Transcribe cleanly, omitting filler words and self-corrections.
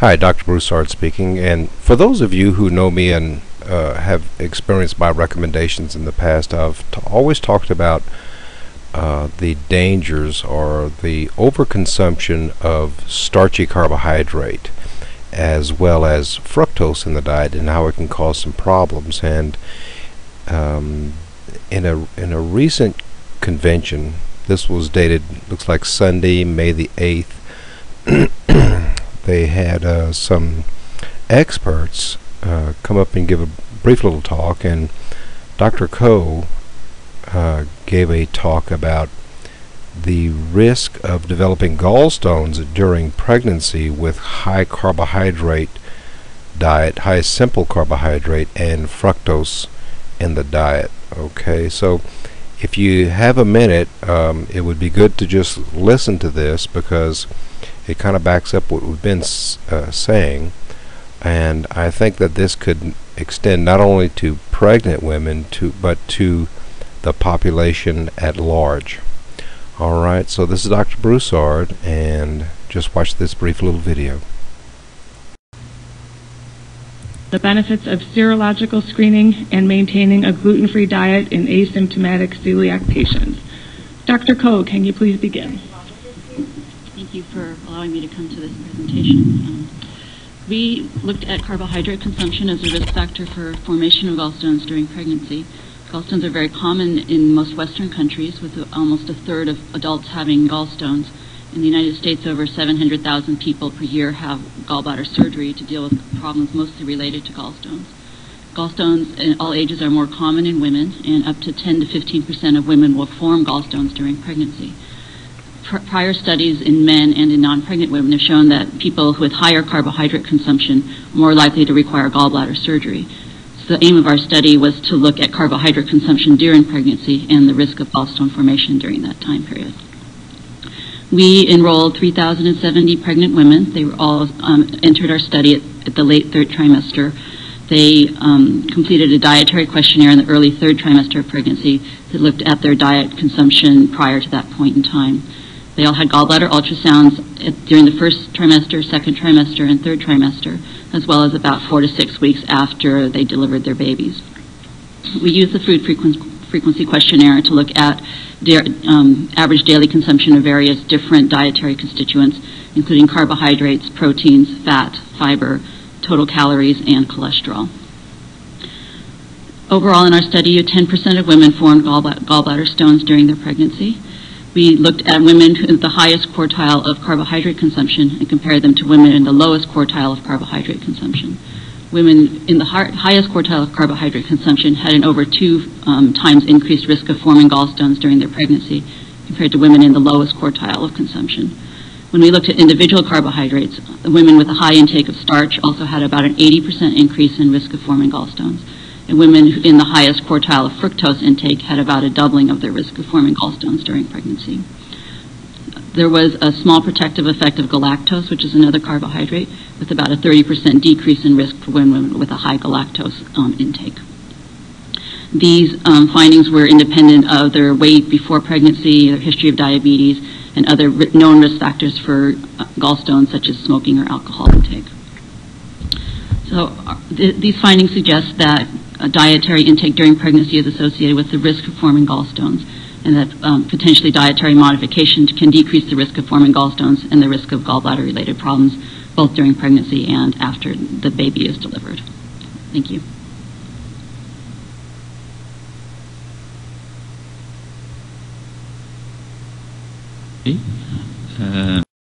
Hi, Dr. Broussard speaking. And for those of you who know me and have experienced my recommendations in the past, I've always talked about the dangers or the overconsumption of starchy carbohydrate as well as fructose in the diet and how it can cause some problems. And in a recent convention, this was dated, looks like Sunday, May the 8th, they had some experts come up and give a brief little talk, and Dr. Coe gave a talk about the risk of developing gallstones during pregnancy with high carbohydrate diet, high simple carbohydrate and fructose in the diet. Okay, so if you have a minute, it would be good to just listen to this because it kind of backs up what we've been saying, and I think that this could extend not only to pregnant women but to the population at large. Alright, so this is Dr. Broussard, and just watch this brief little video. The benefits of serological screening and maintaining a gluten-free diet in asymptomatic celiac patients. Dr. Coe, can you please begin? Thank you for allowing me to come to this presentation. We looked at carbohydrate consumption as a risk factor for formation of gallstones during pregnancy. Gallstones are very common in most Western countries, with almost a third of adults having gallstones. In the United States, over 700,000 people per year have gallbladder surgery to deal with problems mostly related to gallstones. Gallstones in all ages are more common in women, and up to 10 to 15% of women will form gallstones during pregnancy. Prior studies in men and in non-pregnant women have shown that people with higher carbohydrate consumption are more likely to require gallbladder surgery. So the aim of our study was to look at carbohydrate consumption during pregnancy and the risk of gallstone formation during that time period. We enrolled 3,070 pregnant women. They were all entered our study at the late third trimester. They completed a dietary questionnaire in the early third trimester of pregnancy that looked at their diet consumption prior to that point in time. They all had gallbladder ultrasounds during the first trimester, second trimester, and third trimester, as well as about 4 to 6 weeks after they delivered their babies. We used the food frequency questionnaire to look at average daily consumption of various different dietary constituents, including carbohydrates, proteins, fat, fiber, total calories, and cholesterol. Overall, in our study, 10% of women formed gallbladder stones during their pregnancy. We looked at women in the highest quartile of carbohydrate consumption and compared them to women in the lowest quartile of carbohydrate consumption. Women in the highest quartile of carbohydrate consumption had an over 2 times increased risk of forming gallstones during their pregnancy compared to women in the lowest quartile of consumption. When we looked at individual carbohydrates, women with a high intake of starch also had about an 80% increase in risk of forming gallstones. And women in the highest quartile of fructose intake had about a doubling of their risk of forming gallstones during pregnancy. There was a small protective effect of galactose, which is another carbohydrate, with about a 30% decrease in risk for women with a high galactose intake. These findings were independent of their weight before pregnancy, their history of diabetes, and other known risk factors for gallstones, such as smoking or alcohol intake. So these findings suggest that dietary intake during pregnancy is associated with the risk of forming gallstones, and that potentially dietary modification can decrease the risk of forming gallstones and the risk of gallbladder-related problems both during pregnancy and after the baby is delivered. Thank you.